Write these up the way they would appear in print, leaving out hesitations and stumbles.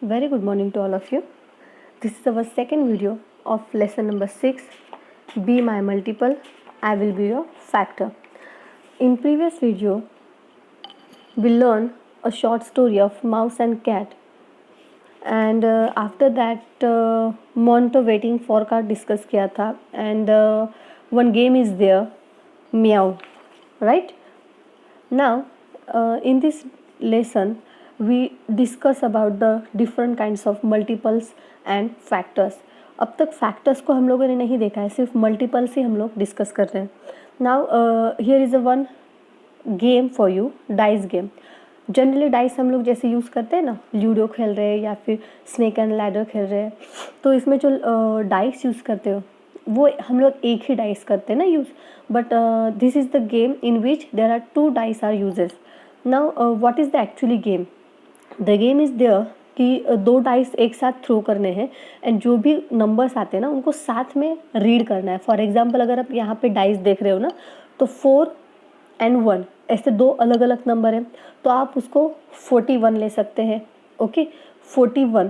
Very good morning to all of you. This is our second video of lesson number 6. Be my multiple, I will be your factor. In previous video, we learned a short story of mouse and cat, and after that Monto waiting for का discuss किया था, and one game is there, meow, right? Now in this lesson we discuss about the different kinds of multiples and factors. अब तक factors को हम लोगों ने नहीं देखा है, सिर्फ मल्टीपल्स ही हम लोग डिस्कस कर रहे हैं. Now here is a one game for you, dice game. Generally dice हम लोग जैसे यूज़ करते हैं ना, लूडो खेल रहे हैं या फिर स्नेक एंड लैडर खेल रहे हैं, तो इसमें जो डाइस यूज़ करते हो वो हम लोग एक ही डाइस करते हैं ना use. But this is the game in which there are 2 dice are uses. Now what is the actually game? The game is there कि 2 डाइस एक साथ थ्रो करने हैं एंड जो भी नंबर्स आते हैं ना उनको साथ में रीड करना है. फॉर एग्जांपल अगर आप यहाँ पे डाइस देख रहे हो ना, तो 4 and 1 ऐसे 2 अलग अलग नंबर हैं, तो आप उसको 41 ले सकते हैं. ओके, 41.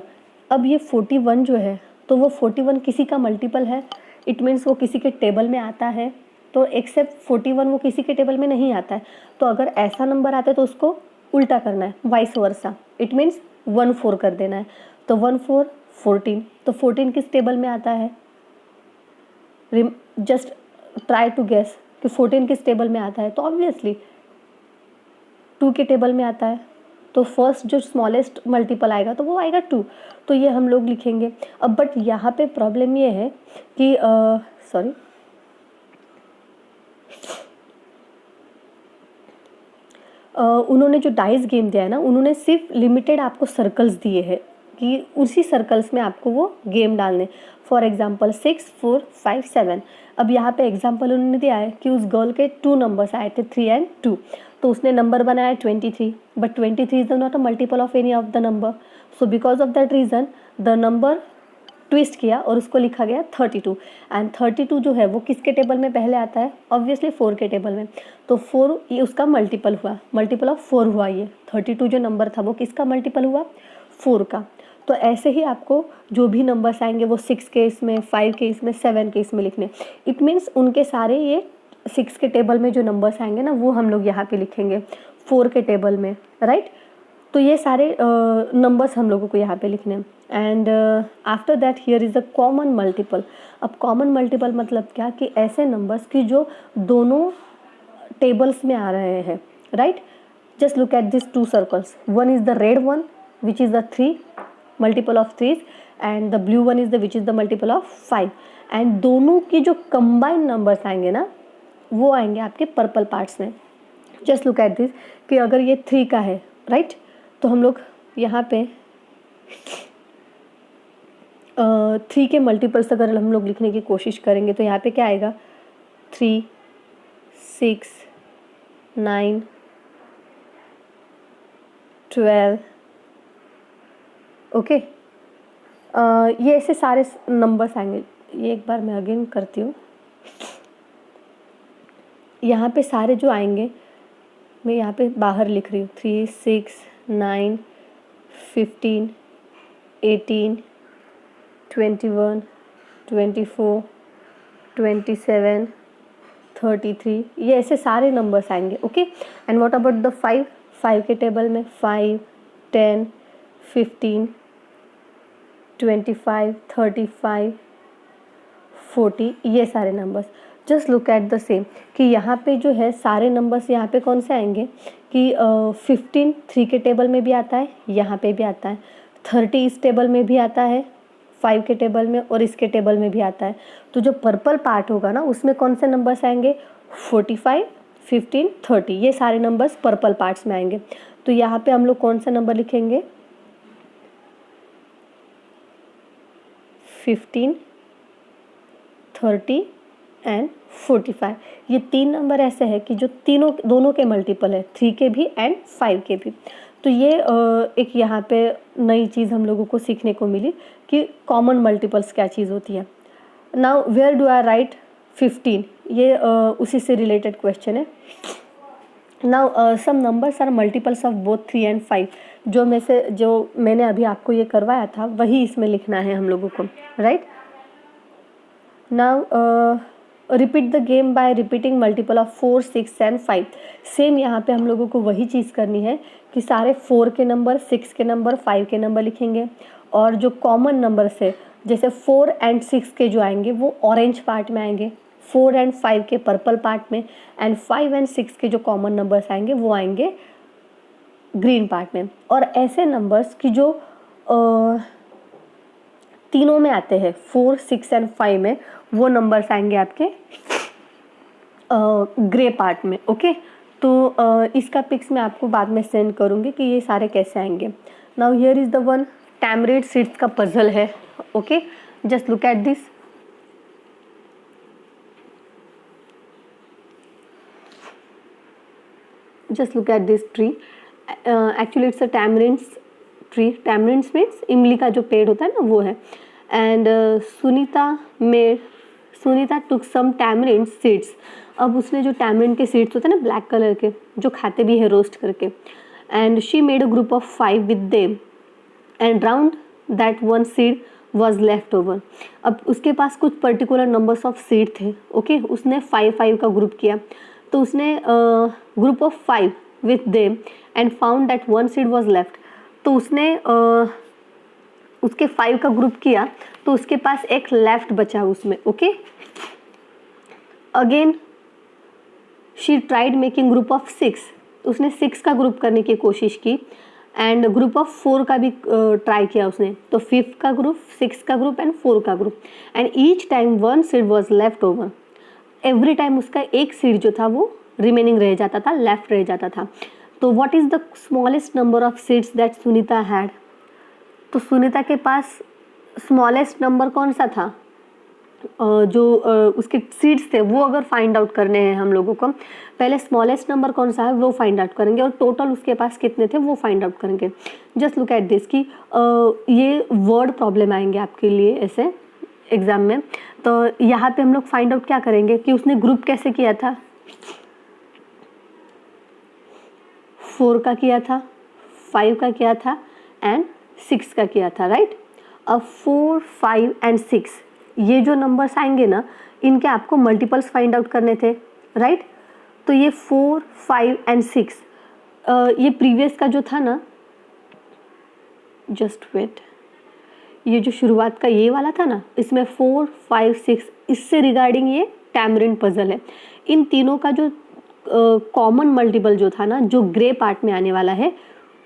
अब ये 41 जो है, तो वो 41 किसी का मल्टीपल है. इट मीन्स वो किसी के टेबल में आता है. तो एक्सेप्ट 41 वो किसी के टेबल में नहीं आता है. तो अगर ऐसा नंबर आता है तो उसको उल्टा करना है, वाइस वर्सा. इट मीन्स 1 4 कर देना है. तो 1 4 14. तो 14 किस टेबल में आता है? जस्ट ट्राई टू गेस कि 14 किस टेबल में आता है. तो ऑब्वियसली 2 के टेबल में आता है. तो फर्स्ट जो स्मॉलेस्ट मल्टीपल आएगा तो वो आएगा 2. तो ये हम लोग लिखेंगे. अब बट यहाँ पे प्रॉब्लम ये है कि सॉरी, उन्होंने जो डाइस गेम दिया है ना, उन्होंने सिर्फ लिमिटेड आपको सर्कल्स दिए हैं कि उसी सर्कल्स में आपको वो गेम डालने. For example 6 4 5 7. अब यहाँ पे एग्जांपल उन्होंने दिया है कि उस गर्ल के 2 नंबर्स आए थे, 3 and 2. तो उसने नंबर बनाया 23, but 23 is not a multiple of any of the number. So because of that reason the number twist किया और उसको लिखा गया 32. एंड 32 जो है वो किसके टेबल में पहले आता है? ऑब्वियसली 4 के टेबल में. तो 4 ये उसका मल्टीपल हुआ, मल्टीपल ऑफ 4 हुआ. ये 32 जो नंबर था वो किसका मल्टीपल हुआ? 4 का. तो ऐसे ही आपको जो भी नंबर्स आएंगे वो 6 के इसमें, 5 के इसमें, 7 के इसमें लिखने. इट मीन्स उनके सारे ये 6 के टेबल में जो नंबर्स आएंगे ना वो हम लोग यहाँ पे लिखेंगे 4 के टेबल में, राइट? तो ये सारे नंबर्स हम लोगों को यहाँ पे लिखने हैं. And after that here is a common multiple. अब कॉमन मल्टीपल मतलब क्या? कि ऐसे नंबर्स की जो दोनों टेबल्स में आ रहे हैं, right? Just look at this 2 circles. One is the red one which is the 3, multiple of 3, and the blue one is the which is the multiple of 5. And दोनों की जो कंबाइंड नंबर्स आएंगे ना वो आएंगे आपके पर्पल पार्ट्स में. Just look at this कि अगर ये 3 का है, राइट? तो हम लोग यहाँ पे 3 के मल्टीपल्स अगर हम लोग लिखने की कोशिश करेंगे तो यहाँ पे क्या आएगा? 3 6 9 12. ओके, ये ऐसे सारे नंबर्स आएंगे. ये एक बार मैं अगेन करती हूँ. यहाँ पे सारे जो आएंगे मैं यहाँ पे बाहर लिख रही हूँ. 3 6 9 15 18 21 24 27 33. ये ऐसे सारे नंबर्स आएंगे. Okay, and what about the 5? 5 के टेबल में 5 10 15 25 35 40. ये सारे numbers. Just look at the same कि यहाँ पे जो है सारे नंबर्स यहाँ पे कौन से आएंगे कि 15 3 के टेबल में भी आता है, यहाँ पे भी आता है. 30 इस टेबल में भी आता है, 5 के टेबल में, और इसके टेबल में भी आता है. तो जो पर्पल पार्ट होगा ना उसमें कौन से नंबर्स आएंगे? 45 15 30. ये सारे नंबर्स पर्पल पार्ट्स में आएंगे. तो यहाँ पे हम लोग कौन सा नंबर लिखेंगे? 15 30 एंड 45. ये 3 नंबर ऐसे हैं कि जो दोनों के मल्टीपल है, 3 के भी एंड 5 के भी. तो ये एक यहाँ पे नई चीज़ हम लोगों को सीखने को मिली कि कॉमन मल्टीपल्स क्या चीज़ होती है. Now where do I write 15? ये उसी से रिलेटेड क्वेश्चन है. Now some numbers are multiples of both 3 and 5. जो मैंने अभी आपको ये करवाया था वही इसमें लिखना है हम लोगों को, right. Now repeat the game bye repeating multiple of 4, 6 and 5। Same यहाँ पे हम लोगों को वही चीज़ करनी है कि सारे 4 के नंबर, 6 के नंबर, 5 के नंबर लिखेंगे, और जो कॉमन नंबर्स है जैसे 4 एंड 6 के जो आएंगे वो ऑरेंज पार्ट में आएंगे, 4 एंड 5 के पर्पल पार्ट में, एंड 5 एंड 6 के जो कॉमन नंबर्स आएंगे वो आएंगे ग्रीन पार्ट में। और ऐसे नंबर्स की जो तीनों में आते हैं 4, 6 एंड 5 में, वो नंबर्स आएंगे आपके ग्रे पार्ट में, ओके। तो इसका पिक्स मैं आपको बाद में सेंड करूँगी कि ये सारे कैसे आएंगे। Now here is the one tamarind seeds का पजल है, okay. Just look at this. Just look at this tree. Actually it's a tamarinds tree. Tamarinds means इमली का जो पेड़ होता है ना, वो है। And Sunita took some tamarind seeds. अब उसने जो टैमरिंड के सीड्स होते हैं ना ब्लैक कलर के, जो खाते भी है रोस्ट करके, and she made a group of 5 with them and round that one seed was left over. अब उसके पास कुछ पर्टिकुलर नंबर्स ऑफ सीड थे, ओके। उसने 5 का ग्रुप किया, तो उसने group of 5 with them and found that one seed was left. तो उसने उसके 5 का ग्रुप किया, तो उसके पास एक लेफ्ट बचा उसमें, okay. Again she tried making group of 6। उसने 6 का ग्रुप करने की कोशिश की, एंड ग्रुप ऑफ 4 का भी ट्राई किया उसने। तो 5 का ग्रुप, 6 का ग्रुप एंड 4 का group, and each time one seed was left over. Every time उसका एक सीड जो था वो रिमेनिंग रह जाता था, लेफ्ट रह जाता था। तो what is the smallest number of seeds that Sunita had. तो सुनीता के पास स्मॉलेस्ट नंबर कौन सा था, जो उसके सीड्स थे वो अगर फाइंड आउट करने हैं हम लोगों को, पहले स्मॉलेस्ट नंबर कौन सा है वो फाइंड आउट करेंगे, और टोटल उसके पास कितने थे वो फाइंड आउट करेंगे। जस्ट लुक एट दिस कि ये वर्ड प्रॉब्लम आएंगे आपके लिए ऐसे एग्जाम में। तो यहाँ पे हम लोग फाइंड आउट क्या करेंगे कि उसने ग्रुप कैसे किया था, 4 का किया था, 5 का किया था एंड 6 का किया था, राइट। अब 4, 5 एंड 6 ये जो नंबर्स आएंगे ना, इनके आपको मल्टीपल्स फाइंड आउट करने थे, राइट। तो ये 4, 5 एंड 6 ये प्रीवियस का जो था ना, जस्ट वेट, ये जो शुरुआत का ये वाला था ना, इसमें 4, 5, 6 इससे रिगार्डिंग ये टैमरिंड पजल है। इन तीनों का जो कॉमन मल्टीपल जो था ना, जो ग्रे पार्ट में आने वाला है,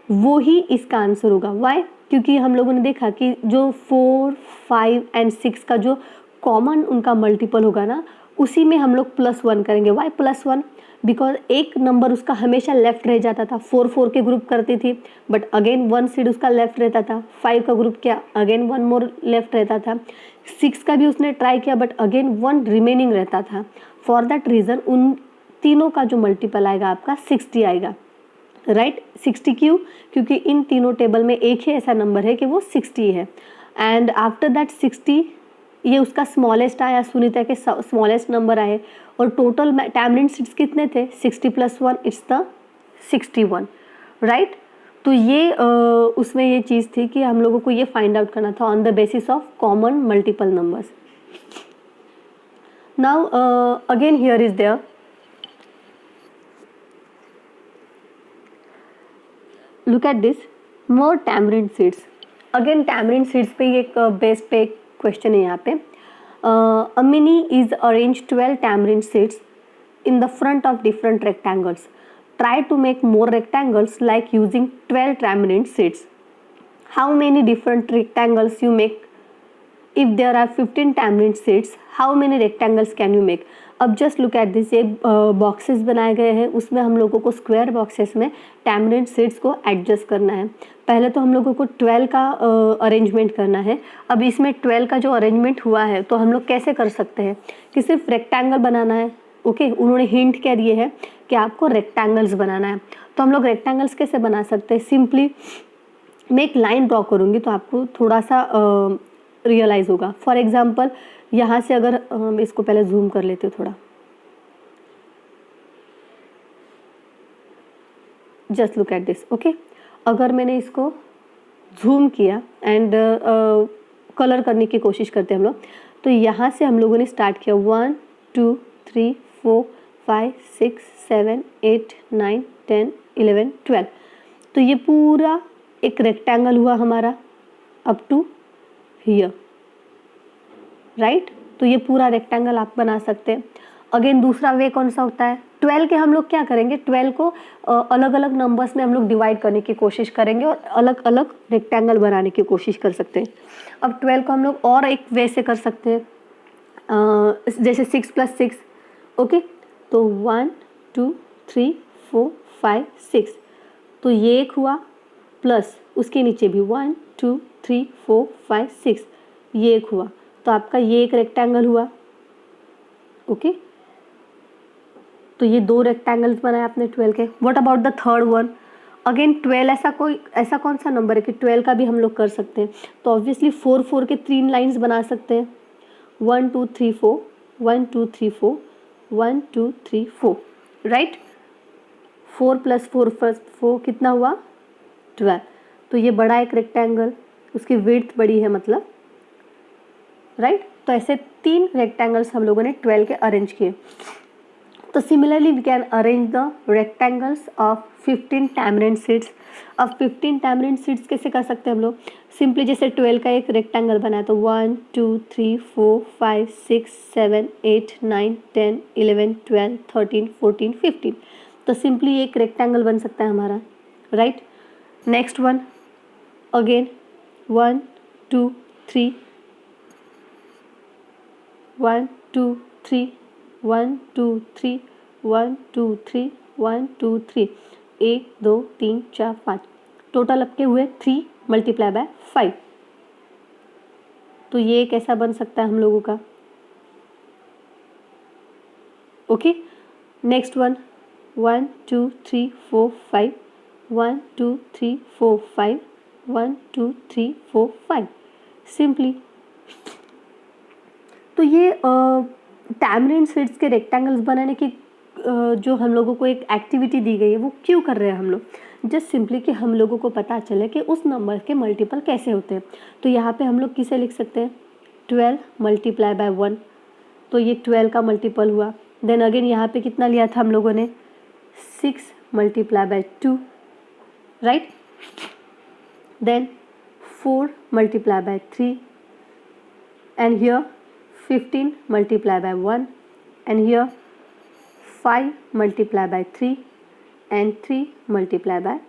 वो ही इसका आंसर होगा। वाई? क्योंकि हम लोगों ने देखा कि जो 4, 5 एंड 6 का जो कॉमन उनका मल्टीपल होगा ना, उसी में हम लोग +1 करेंगे। वाई +1? बिकॉज एक नंबर उसका हमेशा लेफ्ट रह जाता था। 4, 4 के ग्रुप करती थी, बट अगेन 1 सीड उसका लेफ्ट रहता था। 5 का ग्रुप किया, अगेन 1 मोर लेफ्ट रहता था। 6 का भी उसने ट्राई किया, बट अगेन 1 रिमेनिंग रहता था। फॉर दैट रीज़न उन तीनों का जो मल्टीपल आएगा आपका 60 आएगा, राइट। 60 क्यों? क्योंकि इन तीनों टेबल में एक ही ऐसा नंबर है कि वो 60 है। एंड आफ्टर दैट 60 ये उसका स्मॉलेस्ट आया, सुनीता के स्मॉलेस्ट नंबर आए, और टोटल टैमरिंड सीड्स कितने थे? 60 + 1 इट्स द 61, राइट। तो ये उसमें ये चीज़ थी कि हम लोगों को ये फाइंड आउट करना था on the basis of common multiple numbers. Now again here is there look at this more tamarind seeds. Again tamarind seeds पे ये एक बेस पे क्वेश्चन है यहाँ पे। Ammini is arrange 12 tamarind seeds in the front of different rectangles. Try to make more rectangles like using 12 tamarind seeds. How many different rectangles you make? If there are 15 tamarind seeds, how many rectangles can you make? अब just look at this, ये boxes बनाए गए हैं, उसमें हम लोगों को square boxes में टैमरिंड सीड्स को एडजस्ट करना है। पहले तो हम लोगों को 12 का अरेंजमेंट करना है। अब इसमें 12 का जो अरेंजमेंट हुआ है, तो हम लोग कैसे कर सकते हैं कि सिर्फ रेक्टेंगल बनाना है, ओके। उन्होंने हिंट क्या दिए है कि आपको रेक्टेंगल्स बनाना है। तो हम लोग रेक्टेंगल्स कैसे बना सकते हैं? सिंपली मैं एक लाइन ड्रॉ करूँगी तो आपको थोड़ा सा रियलाइज़ होगा। फॉर एग्जाम्पल यहाँ से अगर हम इसको पहले जूम कर लेते हो थोड़ा, just look at this, okay. अगर मैंने इसको जूम किया एंड कलर करने की कोशिश करते हैं हम लोग, तो यहाँ से हम लोगों ने स्टार्ट किया 1 2 3 4 5 6 7 8 9 10 11 12। तो ये पूरा एक रेक्टेंगल हुआ हमारा अप टू हियर, राइट। तो ये पूरा रेक्टेंगल आप बना सकते हैं। अगेन दूसरा वे कौन सा होता है, 12 के हम लोग क्या करेंगे, 12 को अलग अलग नंबर्स में हम लोग डिवाइड करने की कोशिश करेंगे और अलग अलग रेक्टेंगल बनाने की कोशिश कर सकते हैं। अब 12 को हम लोग और एक वे से कर सकते हैं, जैसे 6 + 6, ओके। तो 1 2 3 4 5 6, तो ये एक हुआ, प्लस उसके नीचे भी 1 2 3 4 5 6, ये एक हुआ। तो आपका ये एक रेक्टेंगल हुआ, ओके। तो ये 2 रेक्टेंगल्स बनाए आपने 12 के। What about the third one, again 12 ऐसा कौन सा नंबर है कि 12 का भी हम लोग कर सकते हैं। तो ऑब्वियसली 4 4 के 3 लाइंस बना सकते हैं, 1 2 3 4 1 2 3 4 1 2 3 4, राइट। 4 + 4 + 4 कितना हुआ, 12। तो ये बड़ा एक रेक्टेंगल, उसकी विड्थ बड़ी है मतलब, राइट। तो ऐसे 3 रेक्टेंगल्स हम लोगों ने 12 के अरेंज किए। तो similarly we can arrange the rectangles of 15 tamarind seeds. अब 15 टैमरिंड सीड्स कैसे कर सकते हैं हम लोग, सिंपली जैसे 12 का एक रेक्टेंगल बनाया तो 1 2 3 4 5 6 7 8 9 10 11 12 13 14 15। तो सिंपली एक रेक्टेंगल बन सकता है हमारा, right. Next one, again 1 2 3 1 2 3 1 2 3 1 2 3 1 2 3, 1 2 3 4 5, total आपके हुए 3 × 5। तो ये कैसा बन सकता है हम लोगों का, ओके। Next one, 1 2 3 4 5 1 2 3 4 5 1 2 3 4 5, simply. तो ये टैमरिंड सीड्स के रेक्टेंगल्स बनाने की जो हम लोगों को एक एक्टिविटी दी गई है वो क्यों कर रहे हैं हम लोग, जस्ट सिंपली कि हम लोगों को पता चले कि उस नंबर के मल्टीपल कैसे होते हैं। तो यहाँ पे हम लोग किसे लिख सकते हैं, 12 × 1, तो ये 12 का मल्टीपल हुआ। देन अगेन यहाँ पे कितना लिया था हम लोगों ने, 6 × 2, right. Then 4 × 3, and here 15 × 1, and here 5 × 3 and 3 ×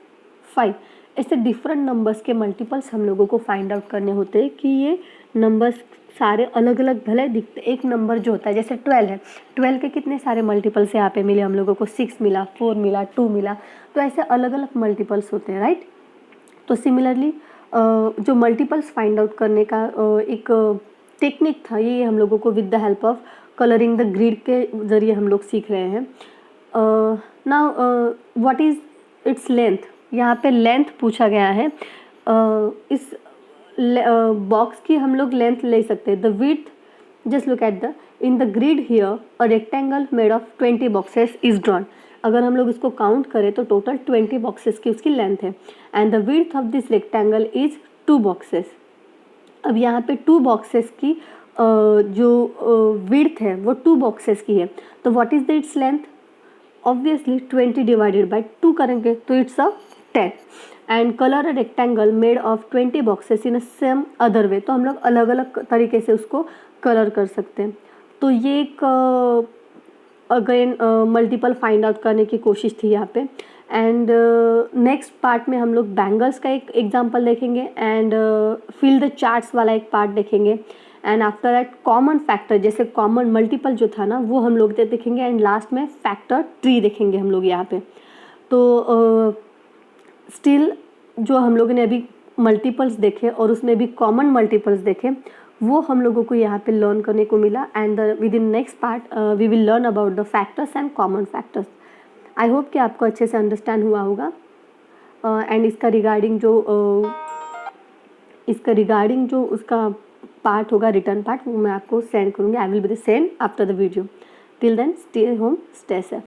5। ऐसे डिफरेंट नंबर्स के मल्टीपल्स हम लोगों को फाइंड आउट करने होते हैं कि ये नंबर्स सारे अलग अलग भले दिखते। एक नंबर जो होता है जैसे 12 है, 12 के कितने सारे मल्टीपल्स यहाँ पे मिले हम लोगों को, 6 मिला, 4 मिला, 2 मिला। तो ऐसे अलग अलग मल्टीपल्स होते हैं, राइट। तो सिमिलरली जो मल्टीपल्स फाइंड आउट करने का एक टेक्निक था, ये हम लोगों को with the help of colouring the grid के ज़रिए हम लोग सीख रहे हैं। Now what is its length, यहाँ पे लेंथ पूछा गया है। इस बॉक्स की हम लोग लेंथ ले सकते हैं। The width, just look at the in the grid here a rectangle made of 20 boxes is drawn. अगर हम लोग इसको काउंट करें तो टोटल 20 बॉक्सेस की उसकी लेंथ है। And the width of this rectangle is 2 boxes. अब यहाँ पे 2 बॉक्सेस की जो विड्थ है वो 2 बॉक्सेस की है। तो what is the its length, obviously 20 / 2 करेंगे तो it's a 10। And colour a rectangle made of 20 boxes in a same other way. तो हम लोग अलग अलग तरीके से उसको कलर कर सकते हैं। तो ये एक अगेन मल्टीपल फाइंड आउट करने की कोशिश थी यहाँ पे। एंड नेक्स्ट पार्ट में हम लोग बैंगल्स का एक एग्जांपल देखेंगे एंड फिल द चार्ट्स वाला एक पार्ट देखेंगे। And after that common factor, जैसे कॉमन मल्टीपल जो था ना वो हम लोग देखेंगे। एंड लास्ट में फैक्टर ट्री देखेंगे हम लोग यहाँ पे। तो स्टिल जो हम लोगों ने अभी मल्टीपल्स देखे और उसमें भी कॉमन मल्टीपल्स देखे, वो हम लोगों को यहाँ पे लर्न करने को मिला। And within next part we will learn about the factors and common factors. I hope कि आपको अच्छे से अंडरस्टैंड हुआ होगा। एंड इसका रिगार्डिंग जो उसका पार्ट होगा, रिटर्न पार्ट, वो मैं आपको सेंड करूँगी। I will be send after the video. Till then stay home, stay safe.